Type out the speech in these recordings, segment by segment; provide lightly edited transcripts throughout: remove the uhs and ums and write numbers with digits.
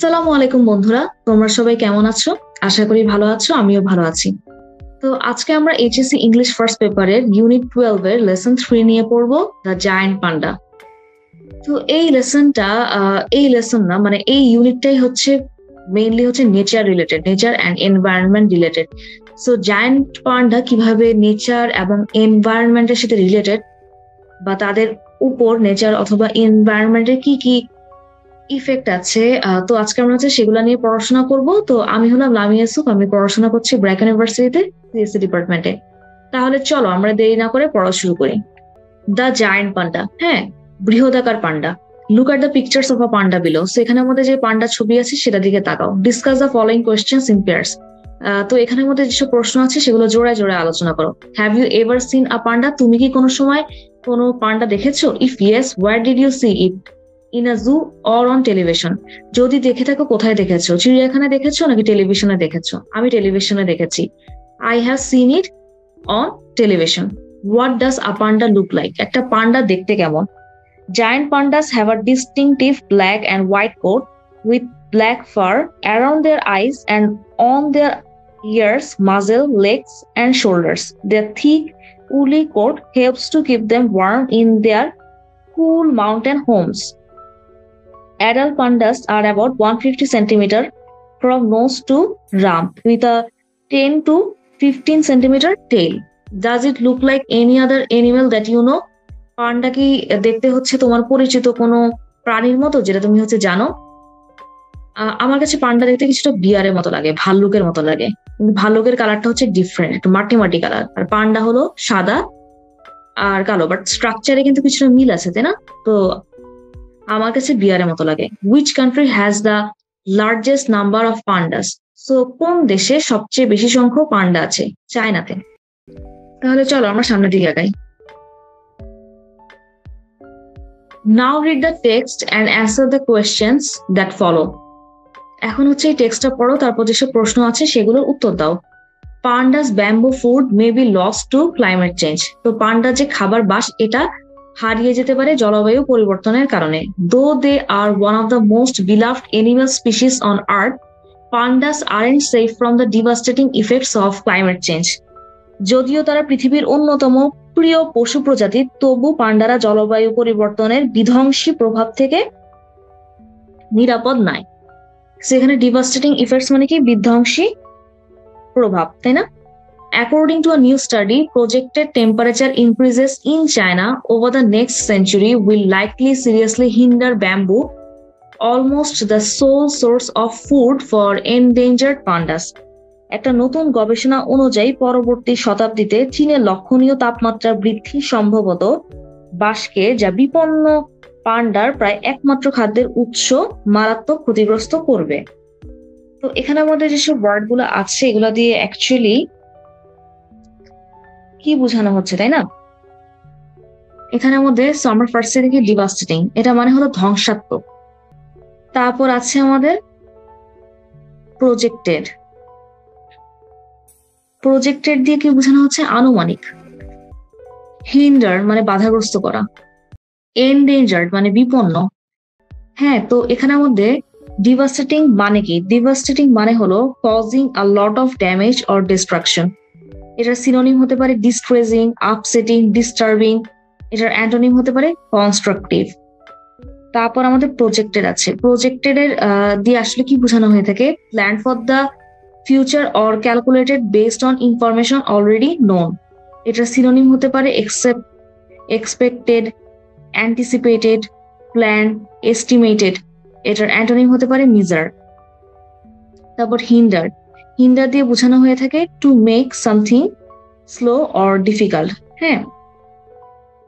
আসসালামু আলাইকুম বন্ধুরা, তোমরা সবাই কেমন আছো? আশা করি ভালো আছো, আমিও ভালো আছি। তো আজকে আমরা এইচএসসি ইংলিশ ফার্স্ট পেপারের ইউনিট 12 এর লেসন 3 নিয়ে পড়বো, দ্য জায়ান্ট পান্ডা। তো এই লেসন না মানে এই ইউনিটটাই হচ্ছে মেইনলি হচ্ছে nature related, nature and environment related. So giant panda কিভাবে নেচার এবং এনভায়রনমেন্টের সাথে রিলেটেড, বা তাদের উপর নেচার অথবা এনভায়রনমেন্টের কি কি ইফেক্ট আছে, তো আজকে আমরা হচ্ছে সেগুলো নিয়ে পড়াশোনা করব। তো আমি হলাম লামিয়া ইউসুফ, আমি পড়াশোনা করছি ব্র্যাক ইউনিভার্সিটিতে, সিএসসি ডিপার্টমেন্টে। তাহলে চলো আমরা দেরি না করে পড়া শুরু করি। দ্য জায়ান্ট পান্ডা, হ্যাঁ, বৃহদাকার panda. Look at the pictures of a panda below. So এখানের মধ্যে যে পান্ডা ছবি আছে সেটা দিকে তাকাও। Discuss the following questions in pairs. তো এখানের মধ্যে যেসব প্রশ্ন আছে সেগুলো জোড়ায় জোড়ায় আলোচনা করো। Have you ever seen a panda? তুমি কি কোনো সময় কোনো পান্ডা দেখেছো? If yes, where did you see it? In a zoo or on television? যদি দেখে থাকো কোথায় দেখেছো? চিড়িয়াখানায় দেখেছো নাকি টেলিভিশনে দেখেছো? আমি টেলিভিশনে দেখেছি। I have seen it on television. What does a panda look like? একটা পান্ডা দেখতে কেমন? Giant pandas have a distinctive black and white coat with black fur around their eyes and on their ears, muzzle, legs, and shoulders. Their thick, woolly coat helps to keep them warm in their cool mountain homes. Adult pandas are about 150 centimeter from nose to rump with a 10 to 15 centimeter tail. Does it look like any other animal that you know? পান্ডা কি দেখতে হচ্ছে তোমার পরিচিত কোনো প্রাণীর মতো, যেটা তুমি হচ্ছে জানো? আমার কাছে পান্ডা দেখতে কিছুটা বিয়ারের মতো লাগে, ভাল্লুকের মতো লাগে। কিন্তু ভাল্লুকের কালারটা হচ্ছে ডিফারেন্ট, একটু মাটি মাটি কালার, আর পান্ডা হলো সাদা আর কালো, বাট স্ট্রাকচারে কিন্তু কিছুটা মিল আছে, তাই না? তো আমার কাছে বিয়ারের মতো লাগে। Which country has the largest number of pandas? So কোন দেশে সবচেয়ে বেশি সংখ্যক পান্ডা আছে? চায়নাতে। তাহলে চলো আমরা সামনের দিকে আগাই। Now read the text and answer the questions that follow. এখন হচ্ছে এই টেক্সটটা পড়ো, তারপর যেসব প্রশ্ন আছে সেগুলোর উত্তর দাও। Pandas bamboo food may be lost to climate change. তো পান্ডা যে খাবার বাস এটা হারিয়ে যেতে পারে জলবায়ু পরিবর্তনের কারণে। Though they are one of the most beloved animal species on earth, pandas aren't safe from the devastating effects of climate change. যদিও তারা পৃথিবীর অন্যতম প্রিয় পশু প্রজাতি, তবু পান্ডারা জলবায়ু পরিবর্তনের বিধ্বংসী প্রভাব থেকে নিরাপদ নয়। সেখানে ডিভাস্টেটিং ইফেক্টস মানে কি? বিধ্বংসী প্রভাব, তাই না? According to a new study, projected temperature increases in China over the next century will likely seriously hinder bamboo, almost the sole source of food for endangered pandas. একটা নতুন গবেষণা অনুযায়ী পরবর্তী শতাব্দীতে চীনের লক্ষণীয় তাপমাত্রা বৃদ্ধি সম্ভবত বাঁশকে, যা বিপন্ন পান্ডার প্রায় একমাত্র খাদ্যের উৎস, মারাত্মক ক্ষতিগ্রস্ত করবে। তো এখানে আমাদের যেসব ওয়ার্ড গুলো আছে এগুলো দিয়ে অ্যাকচুয়ালি কি বোঝানো হচ্ছে, তাই না? এখানের মধ্যে আমরা ফার্স্টে দেখি ডিভাস্টেটিং, এটা মানে হলো ধ্বংসাত্মক। তারপর আছে আমাদের প্রজেক্টেড। প্রজেক্টেড দিয়ে কি বোঝানো হচ্ছে? আনুমানিক। হিন্ডার মানে বাধাগ্রস্ত করা। এন্ডেঞ্জার্ড মানে বিপন্ন। হ্যাঁ, তো এখানের মধ্যে ডিভাস্টেটিং মানে কি? ডিভাস্টেটিং মানে হলো causing a lot of damage or destruction. এটার সিনোনিম হতে পারে ডিস্ট্রেসিং, আপসেটিং, ডিস্টার্বিং। এটার অ্যান্টোনিম হতে পারে কনস্ট্রাকটিভ। তারপর আমাদের প্রজেক্টেড আছে। প্রজেক্টেড এর দিয়ে আসলে কি বোঝানো হয়ে থাকে? Plan for the future or calculated based on information already known. এটার সিনোনিম হতে পারে এক্সপেক্টেড, অ্যান্টিসিপেটেড, প্ল্যান, এস্টিমেটেড। এটার অ্যান্টোনিম হতে পারে মিজার। তারপর হিন্ডার। হিন্ডার দিয়ে বোঝানো হয়ে থাকে to make something slow or difficult, হ্যাঁ,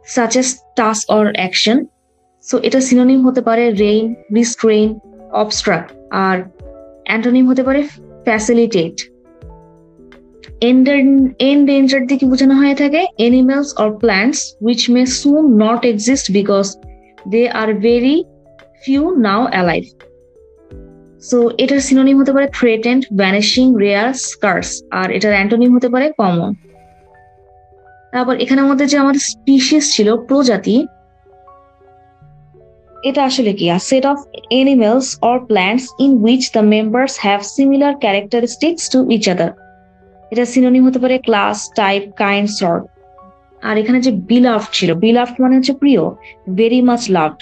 such as task or action. So এটা সিনোনিম হতে পারে রেইন, রিস্ট্রেইন, অবস্ট্রাক্ট। আর অ্যান্টোনিম হতে পারে ফ্যাসিলিটেট। এন্ডেঞ্জার্ড দিয়ে কি বোঝানো হয়ে থাকে? Animals or plants which may soon not exist because they are very few now alive. So এটার সিনোনিম হতে পারে থ্রেটেন্ড, ভ্যানিশিং, রেয়ার, স্কার্স। আর এটার অ্যান্টোনিম হতে পারে কমন। তারপর এখানের মধ্যে যে আমাদের স্পিসিস ছিল, প্রজাতি, এটা আসলে কি? A set of animals or plants in which the members have similar characteristics to each other. এটা সিনোনিম হতে পারে ক্লাস, টাইপ, কাইন্ড, সর্ট। আর এখানে যে বিলাভড ছিল, বিলাভড মানে হচ্ছে প্রিয়, ভেরি মাচ লাভড।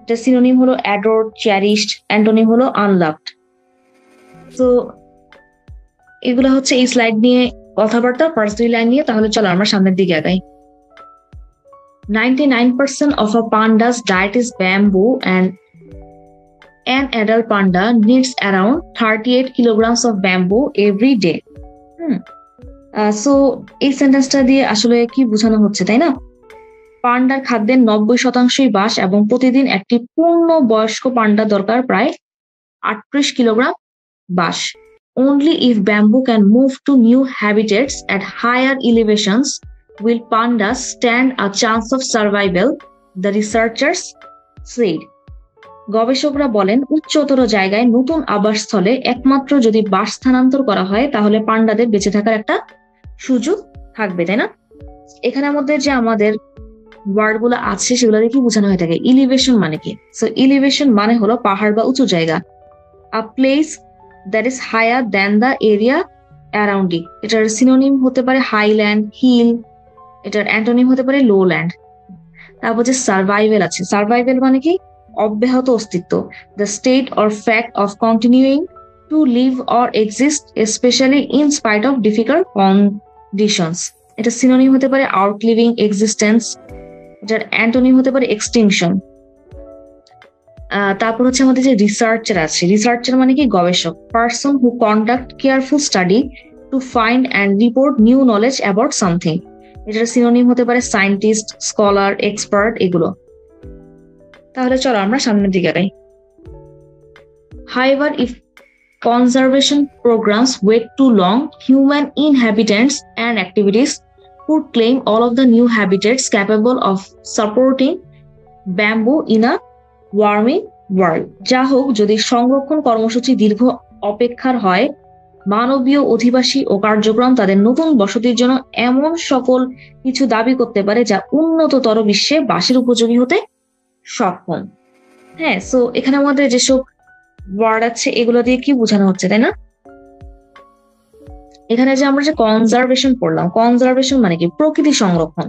এটা সিনোনিম হলো অ্যাডোরড, চেরিশড, অ্যান্টোনিম হলো আনলাভড। তো এগুলো হচ্ছে এই স্লাইড নিয়ে কথাবার্তা, ফার্স্ট 2 লাইন নিয়ে। তাহলে চলো আমরা সামনের দিকে আগাই। 99% of a panda's diet is bamboo and an adult panda needs around 38 kilograms of bamboo every day. So এই সেন্টেন্সটা দিয়ে আসলে কি বোঝানো হচ্ছে, তাই না? পান্ডার খাদ্যের 90%ই বাঁশ এবং প্রতিদিন একটি পূর্ণ বয়স্ক পান্ডা দরকার প্রায় 38 কিলোগ্রাম বাঁশ। Only if bamboo can move to new habitats at higher elevations will pandas stand a chance of survival, the researchers said. গবেষকরা বলেন উচ্চতর জায়গায় নতুন আবাসস্থলে একমাত্র যদি বাস স্থানান্তর করা হয় তাহলে পান্ডাদের বেঁচে থাকার একটা সুযোগ থাকবে, তাই না? এখানের মধ্যে যে আমাদের ওয়ার্ড গুলো আছে সেগুলো দিয়ে কি বোঝানো হয়ে থাকে? ইলিভেশন মানে কি? সো ইলিভেশন মানে হলো পাহাড় বা উঁচু জায়গা। A place that is higher than the area around it. এটার সিনোনিম হতে পারে হাইল্যান্ড, হিল। এটার অ্যান্টোনিম হতে পারে লো ল্যান্ড। তারপর যে সার্ভাইভেল আছে, সার্ভাইভেল মানে কি? অব্যাহত অস্তিত্ব, the state or fact of continuing to live or exist specially in spite of difficult conditions. এটা সিনোনিম হতে পারে আউটলিভিং, এক্সিস্টেন্স। এটার অ্যান্টোনিম হতে পারে এক্সটিংশন। তারপর হচ্ছে আমাদের যে রিসার্চার আছে, রিসার্চার মানে কি? গবেষক, person who conduct careful study to find and report new knowledge about something. এটার সিনোনিম হতে পারে সায়েন্টিস্ট, স্কলার, এক্সপার্ট এগুলো। তাহলে চলো আমরা সামনের দিকে যাই। However, if conservation programs wait too long, human inhabitants and activities could claim all of the new habitats capable of supporting bamboo in a warming world. যা হোক, যদি সংরক্ষণ কর্মসূচি দীর্ঘ অপেক্ষার হয়, মানবীয় অধিবাসী ও কার্যক্রম তাদের নতুন বসতির জন্য এমন সকল কিছু দাবি করতে পারে যা উন্নততর বিশ্বে বাসের উপযোগী হতে সক্ষম। হ্যাঁ, সো এখানে আমাদের যেসব ওয়ার্ড আছে এগুলো দিয়ে কি বোঝানো হচ্ছে, তাই না? এখানে যে আমরা যে কনজারভেশন পড়লাম, কনজারভেশন মানে কি? প্রকৃতি সংরক্ষণ।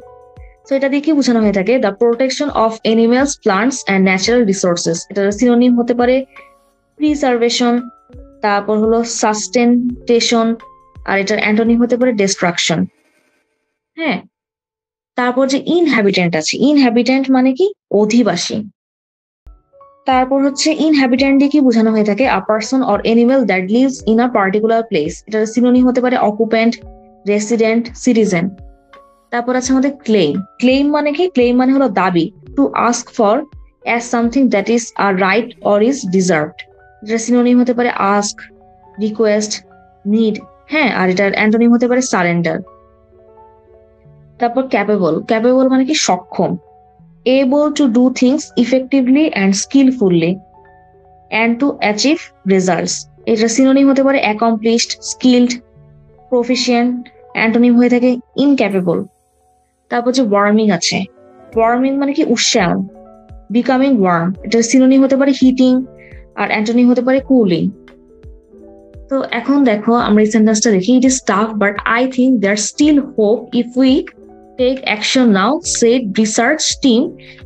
তো এটা দিয়ে কি বোঝানো হয়ে থাকে? The protection of animals, plants and natural resources. এটার সিনোনিম হতে পারে প্রিসার্ভেশন, তারপর হলো সাস্টেনটেশন, আর এটার অ্যান্টোনিম হতে পারে ডিস্ট্রাকশন। হ্যাঁ, তারপর যে ইনহ্যাবিটেন্ট আছে, ইনহ্যাবিটেন্ট মানে কি? অধিবাসী। তারপর হচ্ছে ইনহ্যাবিটেন্ট দিয়ে কি বোঝানো হয়ে থাকে? আ person or animal that lives in a particular place. এটার সিনোনিম হতে পারে অকুপেন্ট, রেসিডেন্ট, সিটিজেন। তারপর আছে আমাদের ক্লেম। ক্লেম মানে কি? ক্লেম মানে হলো দাবি, to ask for as something that is a right or is deserved. এটার সিনোনিম হতে পারে আস্ক, রিকোয়েস্ট, নিড। হ্যাঁ, আর এটার অ্যান্টোনিম হতে পারে সারেন্ডার। তারপর ক্যাপেবল। ক্যাপেবল মানে কি? সক্ষম, able to do things effectively and skillfully and to achieve results. এটা সিনোনিম হতে পারে accomplished, skilled, proficient, অ্যান্টোনিম হয়ে থাকে incapable. তারপর যে ওয়ার্মিং আছে, ওয়ার্মিং মানে কি? উষ্ণায়ন, becoming warm. এটার সিনোনিম হতে পারে হিটিং, আর অ্যান্টোনিম হতে পারে কুলিং। তো এখন দেখো আমরা এই সেন্টেন্সটা দেখি। It is tough but I think there still hope if we take action now, said research team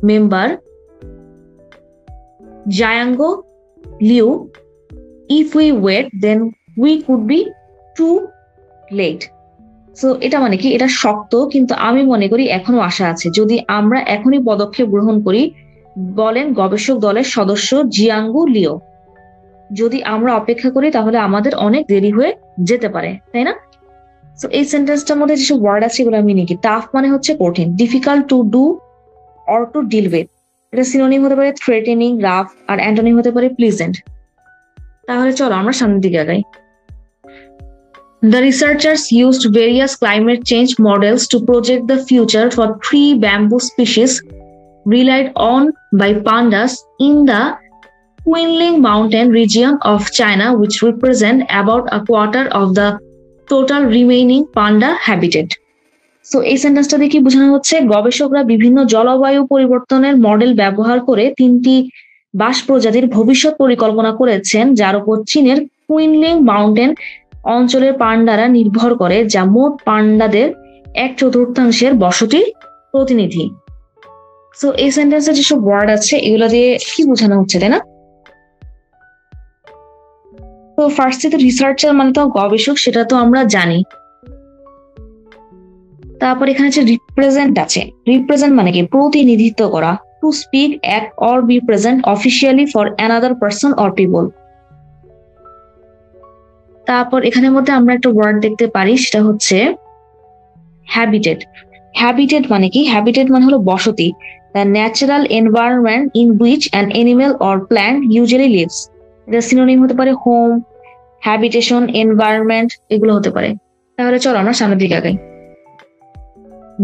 member Jiango Liu. If we wait, then we could be too late. So এটা মানে কি? এটা শক্ত, কিন্তু আমি মনে করি এখনো আশা আছে যদি আমরা এখনই পদক্ষেপ গ্রহণ করি, বলেন গবেষক দলের সদস্য জিয়াঙ্গু লিও। যদি আমরা অপেক্ষা করি তাহলে আমাদের অনেক দেরি হয়ে যেতে পারে, তাই না? তো এই সেন্টেন্সটার মধ্যে যেসব ওয়ার্ড আছে এগুলো মিনিং কি? টাফ মানে হচ্ছে কঠিন, difficult to do or to deal with. এটা সিনোনিম হতে পারে থ্রেটেনিং, রাফ, আর অ্যান্টোনিম হতে পারে প্লিজেন্ট। তাহলে চলো আমরা সামনের দিকে আগাই। The researchers used various climate change models to project the future for 3 bamboo species relied on by pandas in the Kunling mountain region of China, which represent about a quarter of the total remaining panda habitat. So এই সেন্টেন্সটা দিয়ে কি বোঝানো হচ্ছে, গবেষকরা বিভিন্ন জলবায়ু পরিবর্তনের মডেল ব্যবহার করে 3টি বাঁশ প্রজাতির ভবিষ্যৎ পরিকল্পনা করেছেন, যার উপর চীনের কুইনলিং মাউন্টেন অঞ্চলের পান্ডারা নির্ভর করে, যা মোট পান্ডাদের 1/4 বসতির প্রতিনিধি। সো এই সেন্টেন্সে যেসব ওয়ার্ড আছে এগুলো দিয়ে কি বোঝানো হচ্ছে, তাই না? তো ফার্স্টে তো রিসার্চার মানে তো গবেষক, সেটা তো আমরা জানি। তারপর এখানে যে রিপ্রেজেন্ট আছে, রিপ্রেজেন্ট মানে কি প্রতিনিধিত্ব করা, to speak, act or B present officially for another person or people. তারপর এখানের মধ্যে আমরা একটা ওয়ার্ড দেখতে পারি, সেটা হচ্ছে হ্যাবিটেট। হ্যাবিটেট মানে কি, হ্যাবিটেট মানে হলো বসতি, the natural environment in which an animal or plant usually lives. এটা সিনোনিম হতে পারে হোম, হ্যাবিটেশন, এনভায়রনমেন্ট, এগুলো হতে পারে। তাহলে চলো আমরা সামনের দিকে আগাই।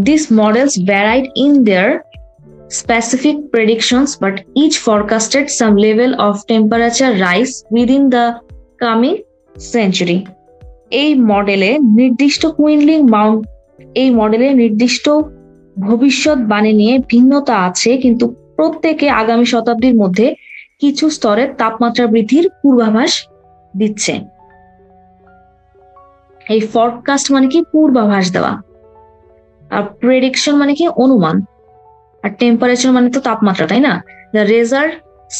These models varied in their specific predictions, but each forecasted some level of temperature rise within the coming century. এই মডেলে নির্দিষ্ট ভবিষ্যৎবাণী নিয়ে ভিন্নতা আছে, কিন্তু প্রত্যেকে আগামী শতাব্দীর মধ্যে কিছু স্তরের তাপমাত্রা বৃদ্ধির পূর্বাভাস দিচ্ছে। এই ফরকাস্ট মানে কি পূর্বাভাস দেওয়া, আর প্রেডিকশন মানে কি অনুমান, আর টেম্পারেচার মানে তো তাপমাত্রা, তাই না? The result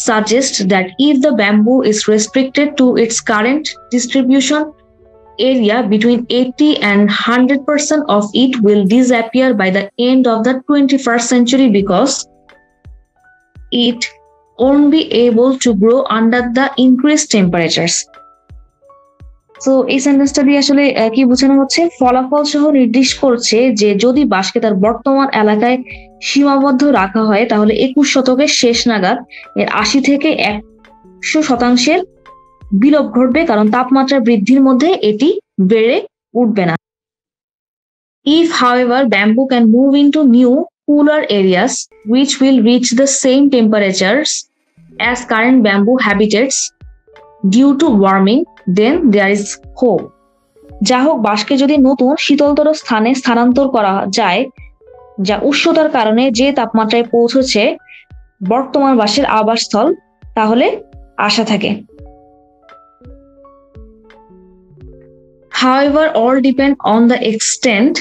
suggests that if the bamboo is restricted to its current distribution area, between 80 and 100% of it will disappear by the end of the 21st century because it won't be able to grow under the increased temperatures. তো এই সেন্টেন্সটা দিয়ে আসলে কি বোঝানো হচ্ছে, ফলাফল সহ নির্দেশ করছে যে যদি বাঁশকে তার বর্তমান এলাকায় সীমাবদ্ধ রাখা হয়, তাহলে 21 শতকের শেষ নাগাদ এর 80 থেকে 100% বিলোপ ঘটবে, কারণ তাপমাত্রা বৃদ্ধির মধ্যে এটি বেড়ে উঠবে না। If, however, bamboo can move into new, cooler areas which will reach the same temperatures as current bamboo habitats due to warming, then there is hope. যা হোক, বাঁশকে যদি নতুন শীতলতর স্থানে স্থানান্তর করা যায়, যা উষ্ণতার কারণে যে তাপমাত্রায় পৌঁছেছে বর্তমান বাঁশের আবাসস্থল, তাহলে আশা থাকে। However, all depend on the extent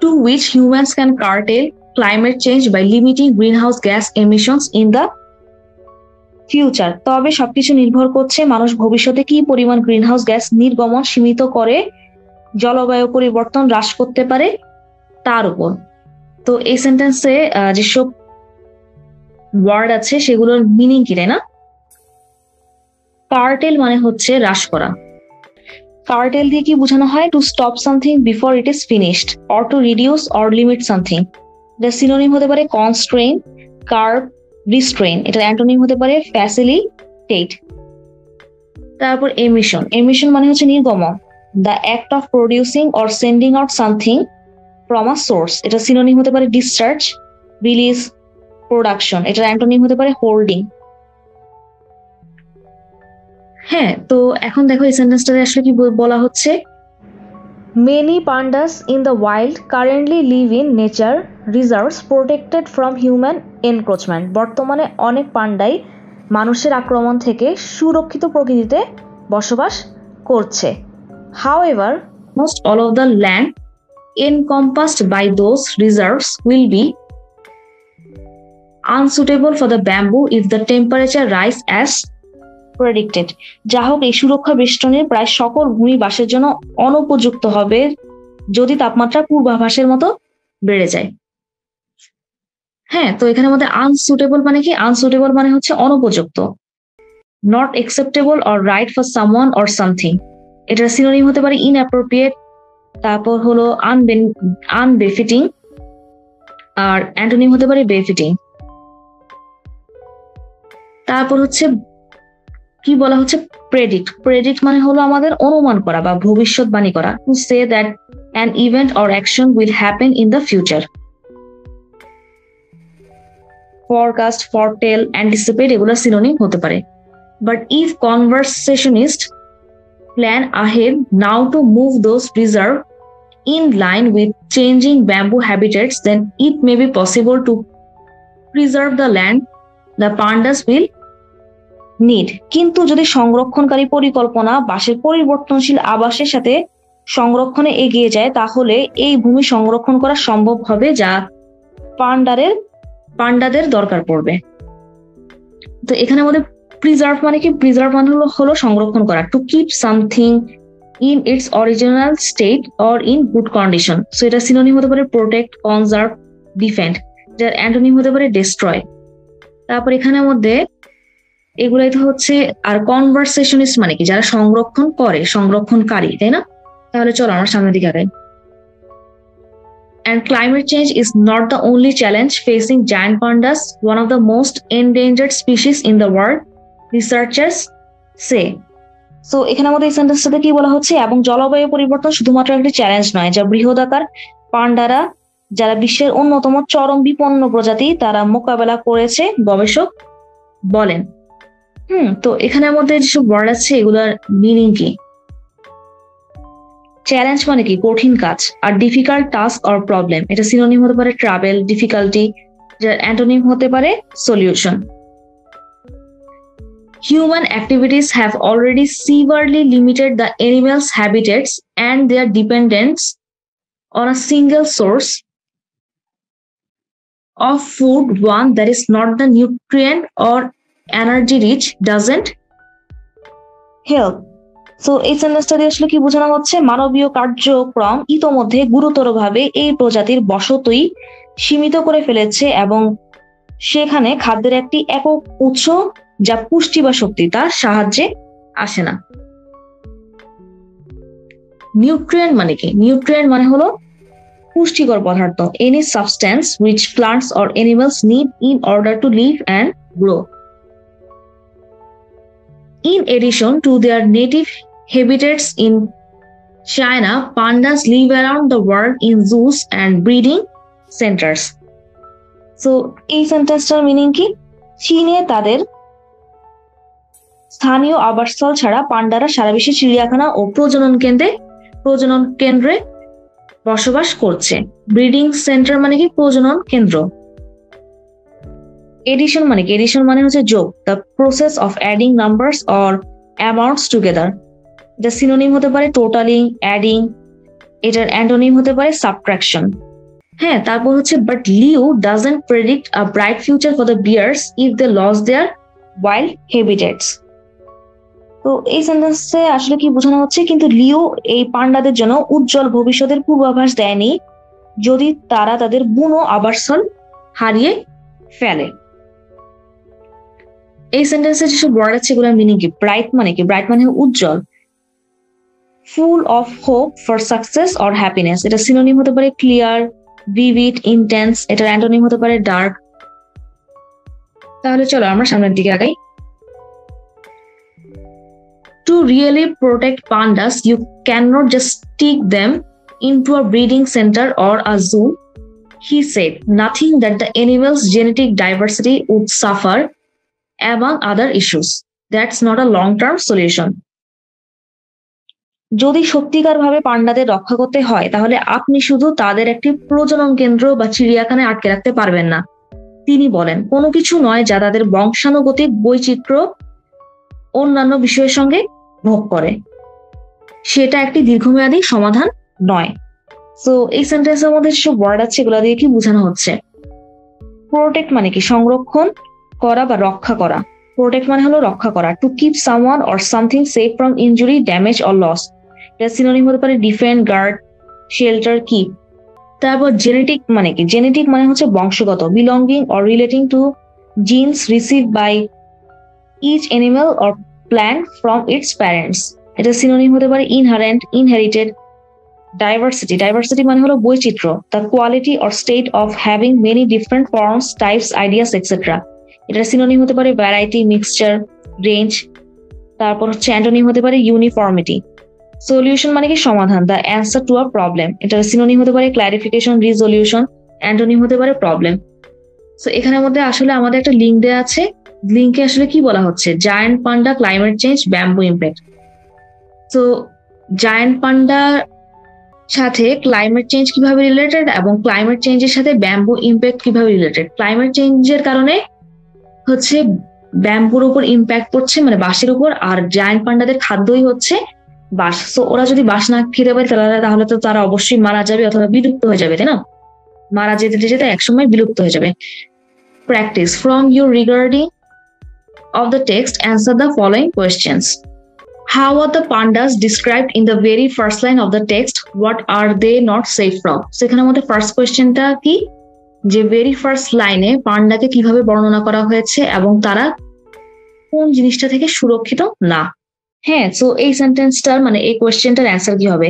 to which humans can curtail climate change by limiting greenhouse gas emissions in the future. তবে সবকিছু নির্ভর করছে মানুষ ভবিষ্যতে কি পরিমাণ গ্রিনহাউস গ্যাস নির্গমন সীমিত করে জলবায়ু পরিবর্তন হ্রাস করতে পারে তার উপর। তো এই সেন্টেন্সে যেসব ওয়ার্ড আছে সেগুলোর মিনিং কি, তাই না? কার্টেল মানে হচ্ছে হ্রাস করা। কার্টেল দিয়ে কি বোঝানো হয়, to stop something before it is finished, or to reduce or limit something. এটা সিনোনিম হতে পারে কনস্ট্রেইন, কার্ব, রিস্ট্রেইন। এটা অ্যান্টোনিম হতে পারে ফ্যাসিলিটেট। তারপর এমিশন, এমিশন মানে হচ্ছে নির্গমন, the act of producing or sending out something from a source. এটা সিনোনিম হতে পারে ডিসচার্জ, রিলিজ, প্রোডাকশন। এটার অ্যান্টোনিম হতে পারে হোল্ডিং। হ্যাঁ, তো এখন দেখো এই সেন্টেন্সটাতে আসলে কি বলা হচ্ছে, many pandas in the wild currently live in nature reserves protected from human encroachment. বর্তমানে অনেক পান্ডাই মানুষের আক্রমণ থেকে সুরক্ষিত প্রকৃতিতে বসবাস করছে। However, most all of the land encompassed by those reserves will be unsuitable for the bamboo if the temperature rise as predicted. যা হোক, এই সুরক্ষা বেষ্টনের প্রায় সকল ভূমি বাসের জন্য অনুপযুক্ত হবে যদি তাপমাত্রা পূর্বাভাসের মতো বেড়ে যায়। হ্যাঁ, তো এখানে মধ্যে আনসুটেবল মানে কি, আনসুটেবল মানে হচ্ছে অনুপযুক্ত, not acceptable or right for someone or something. এটার সিনোনিম হতে পারে ইনঅ্যাপ্রোপ্রিয়েট, তারপর হলো আনবেফিটিং, আর অ্যান্টোনিম হতে পারে বেফিটিং। তারপর হচ্ছে কি বলা হচ্ছে, প্রেডিক্ট। প্রেডিক্ট মানে হলো আমাদের অনুমান করা বা ভবিষ্যৎবাণী করা, to say that an event or action will happen in the future. Forecast, foretell, anticipate এগুলো সিনোনিম হতে পারে। But if conservationist plan ahead now to move those reserve in line with changing bamboo habitats, then it may be possible to preserve the land the pandas will need. কিন্তু যদি সংরক্ষণকারী পরিকল্পনা বাঁশের পরিবর্তনশীল আবাসের সাথে সংরক্ষণে এগিয়ে যায়, তাহলে এই ভূমি সংরক্ষণ করা সম্ভব হবে যা পান্ডাদের দরকার পড়বে। তো এখানে আমাদের প্রিজার্ভ মানে কি? প্রিজার্ভ মানে হলো সংরক্ষণ করা, to keep something in it's original state or in good condition. So এটা সিনোনিম হতে পারে প্রোটেক্ট, কনজার্ভ, ডিফেন্ড, যার অ্যান্টোনিম হতে পারে ডিস্ট্রয়। তারপর এখানের মধ্যে এগুলাই তো হচ্ছে, আর কনভারসেশনিস্ট মানে কি? যারা সংরক্ষণ করে, সংরক্ষণকারী, তাই না? তাহলে চলো আমরা সামনের দিকে আগাই। And climate change is not the only challenge facing giant pandas, one of the most endangered species in the world, researchers say. So এখানে আমাদের এই সেন্টেন্সটাতে কি বলা হচ্ছে? এবং জলবায়ু পরিবর্তন শুধুমাত্র একটি চ্যালেঞ্জ নয়, যা বৃহদাকার পান্ডারা, যারা বিশ্বের অন্যতম চরম বিপন্ন প্রজাতি, তারা মোকাবেলা করেছে, গবেষক বলেন। তো এখানের মধ্যে যেসব ওয়ার্ড আছে এগুলোর মিনিং কি? চ্যালেঞ্জ মানে কি? কঠিন কাজ। আর ডিফিকাল্ট টাস্ক অর প্রবলেম, এটা সিনোনিম হতে পারে ট্রাভেল, ডিফিকাল্টি, যার অ্যান্টোনিম হতে পারে solution. Human activities have already severely limited the animals' habitats and their dependence on a single source of food, one that is not the nutrient or energy rich, doesn't help. So এই সেন্টেন্সটা দিয়ে আসলে কি বোঝানো হচ্ছে? মানবীয় কার্যক্রম ইতোমধ্যে গুরুতরভাবে এই প্রজাতির বসতই সীমিত করে ফেলেছে এবং সেখানে খাদ্যের একটি একক উৎস যা পুষ্টি বা শক্তি তার সাহায্যে আসে না। নিউট্রিয়েন্ট মানে কি? নিউট্রিয়েন্ট মানে হলো পুষ্টিকর পদার্থ, any substance which plants or animals need in order to live and grow. In addition to their native habitats in China, pandas live around the world in zoos and breeding centers. So এই সেন্টেন্সটার meaning কি? চীনে তাদের স্থানীয় আবাসস্থল ছাড়া পান্ডারা সারা বিশ্বে চিড়িয়াখানা ও প্রজনন কেন্দ্রে বসবাস করছে। ব্রিডিং সেন্টার মানে কি? প্রজনন কেন্দ্র। এডিশন মানে কি? এডিশন মানে হচ্ছে যোগ, the process of adding numbers or amounts together. এটা সিনোনিম হতে পারে টোটালিং, অ্যাডিং, এটার অ্যান্টোনিম হতে পারে সাবট্রাকশন। হ্যাঁ, তারপর হচ্ছে but Liu doesn't predict a bright future for the bears if they lose their wild habitats. তো এই সেন্টেন্সে আসলে কি বোঝানো হচ্ছে? কিন্তু লিও এই পান্ডাদের জন্য উজ্জ্বল ভবিষ্যতের পূর্বাভাস দেয়নি যদি তারা তাদের বুনো আবাসস্থল হারিয়ে ফেলে। এই সেন্টেন্সে যেসব ওয়ার্ড আছে এগুলোর মিনিং কি? ব্রাইট মানে কি? ব্রাইট মানে উজ্জ্বল, full of hope for success or happiness, এটা সিনোনিম হতে পারে ক্লিয়ার, ভিভিড, ইন্টেন্স, এটার অ্যান্টোনিম হতে পারে ডার্ক। তাহলে চলো আমরা সামনের দিকে আগাই। To really protect pandas, you cannot just stick them into a breeding center or a zoo, he said. Nothing that the animal's genetic diversity would suffer, among other issues. That's not a long-term solution. যদি সত্যিকারভাবে পান্ডাদের রক্ষা করতে হয় তাহলে আপনি শুধু তাদের একটি প্রজনন কেন্দ্র বা চিড়িয়াখানায় আটকে রাখতে পারবেন না, তিনি বলেন। কোনো কিছু নয় যা তাদের বংশানুগতিক বৈচিত্র্য অন্যান্য বিষয়ের সঙ্গে ভোগ করে, সেটা একটি দীর্ঘমেয়াদী সমাধান নয়। তো এই সেন্টেন্সের মধ্যে যেসব ওয়ার্ড আছে এগুলো দিয়ে কি বোঝানো হচ্ছে? প্রোটেক্ট মানে কি? সংরক্ষণ করা বা রক্ষা করা। প্রোটেক্ট মানে হলো রক্ষা করা, to keep someone or something safe from injury, damage or loss, এটা সিনোনিম হতে পারে ডিফেন্ড, গার্ড, শেল্টার, কিপ। তারপর জেনেটিক মানে কি? জেনেটিক মানে হচ্ছে বংশগত, belonging or relating to genes receive by each animal or plant from its parents, এটা সিনোনিম হতে পারে ইনহারেন্ট, ইনহেরিটেড। ডাইভার্সিটি, ডাইভার্সিটি মানে হলো বৈচিত্র্য, the quality or state of having many different forms, types, ideas etcetera, এটা synonym হতে পারে variety, mixture, range. তারপর হচ্ছে অ্যান্টোনিম হতে পারে ইউনিফর্মিটি। সলিউশন মানে কি? সমাধান, the answer to a problem, এটা সিনোনিম হতে পারে ক্লারিফিকেশন, রিজলিউশন, অ্যান্টোনিম হতে পারে প্রবলেম। সো এখানের মধ্যে আসলে আমাদের একটা লিঙ্ক দেওয়া আছে, লিঙ্কে আসলে কি বলা হচ্ছে? জায়ান্ট পান্ডা, ক্লাইমেট চেঞ্জ, ব্যাম্বু ইম্প্যাক্ট। তো জায়ান্ট পান্ডা সাথে ক্লাইমেট চেঞ্জ কিভাবে রিলেটেড এবং ক্লাইমেট চেঞ্জের সাথে ব্যাম্বু ইম্প্যাক্ট কিভাবে রিলেটেড। ক্লাইমেট চেঞ্জের কারণে হচ্ছে ব্যাম্বুর উপর ইম্প্যাক্ট পড়ছে, মানে বাঁশের উপর, আর জায়ান্ট পান্ডাদের খাদ্যই হচ্ছে বাঁশ। তো ওরা যদি বাঁশ না খেতে পারে তাহলে তো তারা অবশ্যই মারা যাবে অথবা বিলুপ্ত হয়ে যাবে, তাই না? মারা যেতে যেতে একসময় বিলুপ্ত হয়ে যাবে। Practice from your regarding of the text, answer the following questions. How are the pandas described in the very first line of the text? What are they not safe from? So এখানে আমাদের first কোয়েশ্চেনটা কি, যে very first লাইনে পান্ডাকে কিভাবে বর্ণনা করা হয়েছে এবং তারা কোন জিনিসটা থেকে সুরক্ষিত না। হ্যাঁ, সো এই সেন্টেন্সটার মানে এই কোয়েশ্চেনটার অ্যান্সার কি হবে?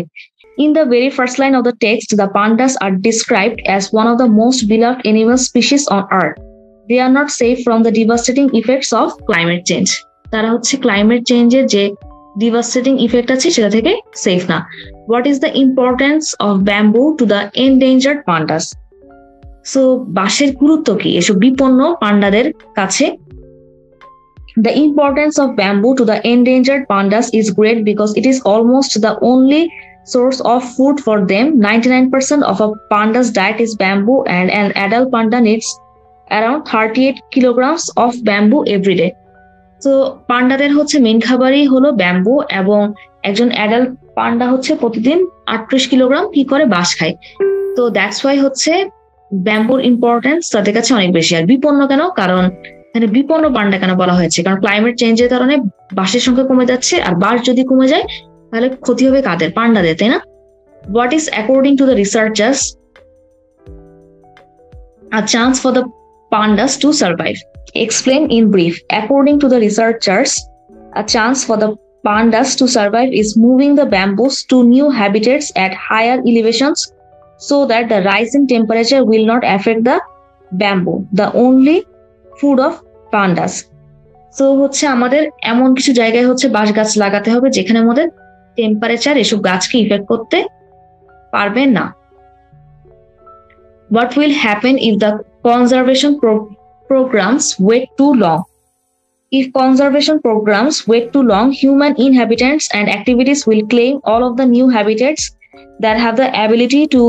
In the very first line of the text, the pandas are described as one of the most beloved animal species on earth. They are not safe from the devastating effects of climate change. তারা হচ্ছে climate চেঞ্জের যে devastating effect আছে সেটা থেকে safe না। What is the importance of bamboo to the endangered pandas? So বাঁশের গুরুত্ব কি এসব বিপন্ন পান্ডাদের কাছে? The importance of bamboo to the endangered pandas is great because it is almost the only source of food for them. 99% of a panda's diet is bamboo, and an adult panda needs around 38 kilograms of bamboo every day. So পান্ডাদের হচ্ছে main খাবারই হলো bamboo, এবং একজন adult পান্ডা হচ্ছে প্রতিদিন 38 kilogram কি করে বাঁশ খায়। তো দ্যাটস ওয়াই হচ্ছে ব্যাম্বুর ইম্পর্টেন্স তাদের কাছে অনেক বেশি। আর বিপন্ন কেন? কারণ এখানে বিপন্ন পান্ডা কেন বলা হয়েছে? কারণ ক্লাইমেট চেঞ্জের কারণে বাঁশের সংখ্যা কমে যাচ্ছে, আর বাঁশ যদি কমে যায় তাহলে ক্ষতি হবে কাদের? পান্ডাদের, তাই না? What is according to the researchers a chance for the pandas to survive? Explain in brief. According to the researchers, a chance for the pandas to survive is moving the bamboos to new habitats at higher elevations so that the rising temperature will not affect the bamboo, the only food of pandas. So হচ্ছে আমাদের এমন কিছু জায়গায় হচ্ছে বাঁশ গাছ লাগাতে হবে যেখানে আমাদের টেম্পারেচার এসব গাছকে ইফেক্ট করতে পারবে না। What will happen if the conservation programs wait too long? If conservation programs wait too long, human inhabitants and activities will claim all of the new habitats that have the ability to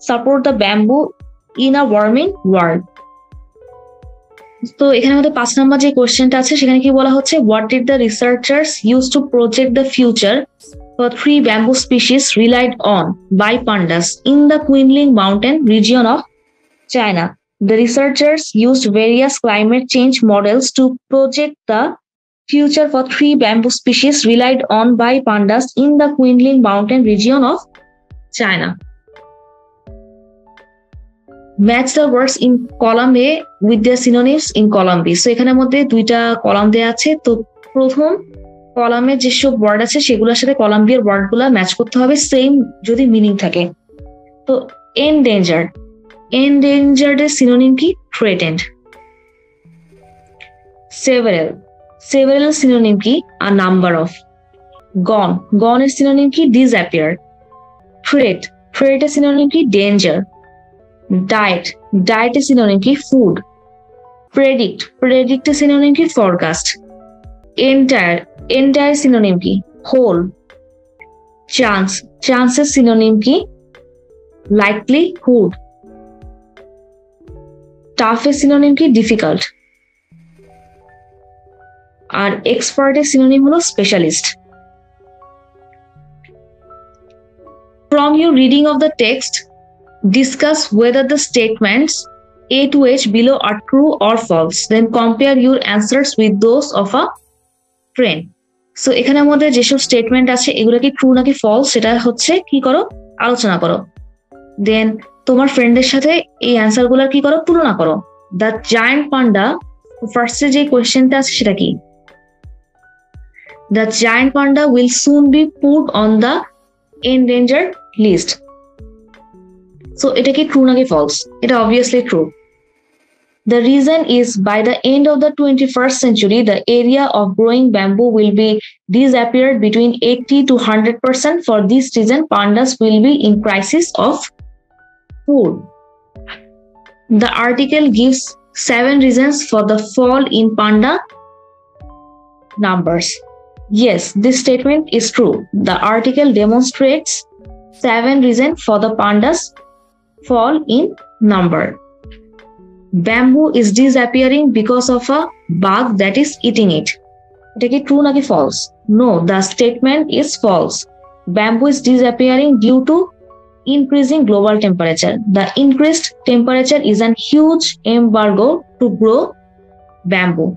support the bamboo in a warming world. তো এখানে আমাদের 5 নম্বর যে কোশ্চেনটা আছে সেখানে কি বলা হচ্ছে? What did the researchers use to project the future for 3 bamboo species relied on by pandas in the Qinling Mountain region of China? The researchers used various climate change models to project the future for 3 bamboo species relied on by pandas in the Qinling Mountain region of China. Match the words in column A with their synonyms in column B. So এখানের মধ্যে দুইটা column দেয়া আছে। তো প্রথম কলামে যেসব word আছে সেগুলোর সাথে কলাম বি এর ওয়ার্ডগুলো ম্যাচ করতে হবে, সেম যদি মিনিং থাকে। তো endangered, endangered এর সিনোনিম কি? threatened. several, several এর সিনোনিম কি? a number of. gone, gone এর সিনোনিম কি? disappear. threat, threat এর সিনোনিম কি? danger. diet, diet এর সিনোনিম কি? food. predict, predict এর সিনোনিম কি? forecast. entire, entire সিনোনিম কি? whole. chance, chance এর সিনোনিম কি? likelihood. tough এর সিনোনিম কি? difficult. আর expert এর সিনোনিম হলো specialist. From your reading of the text, discuss whether the statements A to H below are true or false. Then compare your answers with those of a friend. So এখানে আমাদের যেসব statement আছে এগুলো কি true নাকি false সেটা হচ্ছে কি করো? আলোচনা করো। দেন তোমার ফ্রেন্ডের সাথে এই অ্যান্সার গুলার কি করো? তুলনা করো। দ্য জায়ান্ট পান্ডা, ফার্স্টে যে কোয়েশ্চেনটা আছে সেটা কি? The giant panda will soon B put on the endangered list. So এটা কি ট্রু নাকি ফলস? এটা obviously true. The reason is by the end of the 21st century, the area of growing bamboo will be disappeared between 80 to 100%. For this reason, pandas will be in crisis of food. The article gives 7 reasons for the fall in panda numbers. Yes, this statement is true. The article demonstrates 7 reasons for the pandas fall in number. Bamboo is disappearing because of a bug that is eating it. এটা কি true নাকি false? No, the statement is false. Bamboo is disappearing due to increasing global temperature. The increased temperature is a huge embargo to grow bamboo.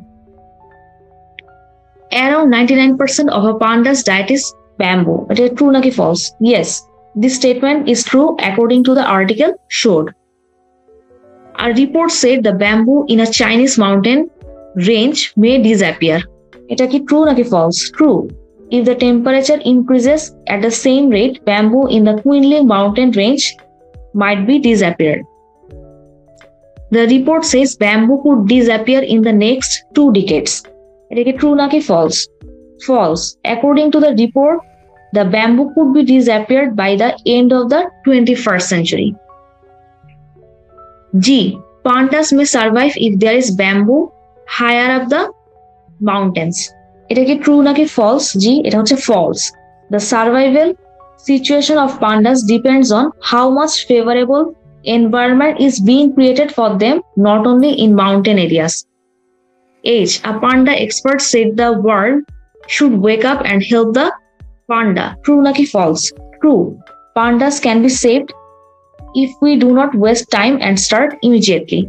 Around 99% of a panda's diet is bamboo. It is true naki false? Yes, this statement is true according to the article showed. A report said the bamboo in a Chinese mountain range may disappear. It is true naki false? True. If the temperature increases at the same rate, bamboo in the Qinling mountain range might be disappeared. The report says bamboo could disappear in the next 2 decades. It is true naki false? False. According to the report, the bamboo could be disappeared by the end of the 21st century. G. Pandas may survive if there is bamboo higher up the mountains. এটা কি true নাকি false? জি, এটা হচ্ছে false. The survival situation of pandas depends on how much favorable environment is being created for them, not only in mountain areas. H. A panda expert said the world should wake up and help the panda. True naki false? True. Pandas can be saved if we do not waste time and start immediately.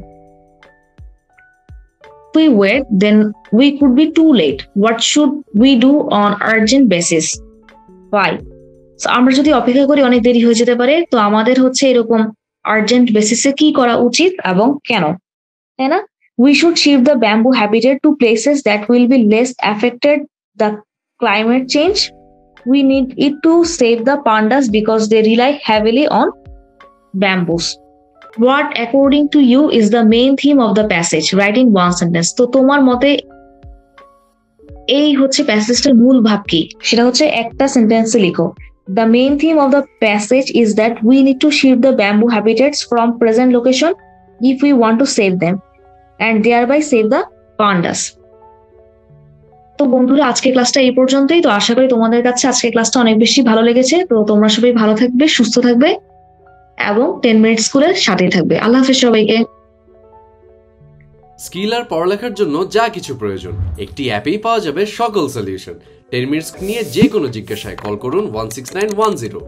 If we wait, then we could be too late. What should we do on urgent basis? Why? So আমরা যদি অপেক্ষা করি অনেক দেরি হয়ে যেতে পারে, তো আমাদের হচ্ছে এরকম আর্জেন্ট বেসিসে কি করা উচিত এবং কেন, তাই না? We should shift the bamboo habitat to places that will be less affected the climate change. We need it to save the pandas because they rely heavily on bamboos. What according to you is the main theme of the passage? Write in one sentence. তো তোমার মতে এই হচ্ছে প্যাসেজটার মূল ভাব কি, সেটা হচ্ছে একটা সেন্টেন্সে লিখো। The main theme of the passage is that we need to shift the bamboo habitats from present location if we want to save them and thereby save the pandas. তো বন্ধুরা, আজকের ক্লাসটা এই পর্যন্তই। তো আশা করি তোমাদের কাছে আজকের ক্লাসটা অনেক বেশি ভালো লেগেছে। তো তোমরা সবাই ভালো থাকবে, সুস্থ থাকবে এবং 10 মিনিট স্কুলের সাথেই থাকবে। আল্লাহ হাফেজ সবাইকে। স্কিল আর পড়ালেখার জন্য যা কিছু প্রয়োজন একটি অ্যাপেই পাওয়া যাবে সকল সলিউশন। 10 মিনিটস নিয়ে যে কোনো জিজ্ঞাসায় কল করুন 16910।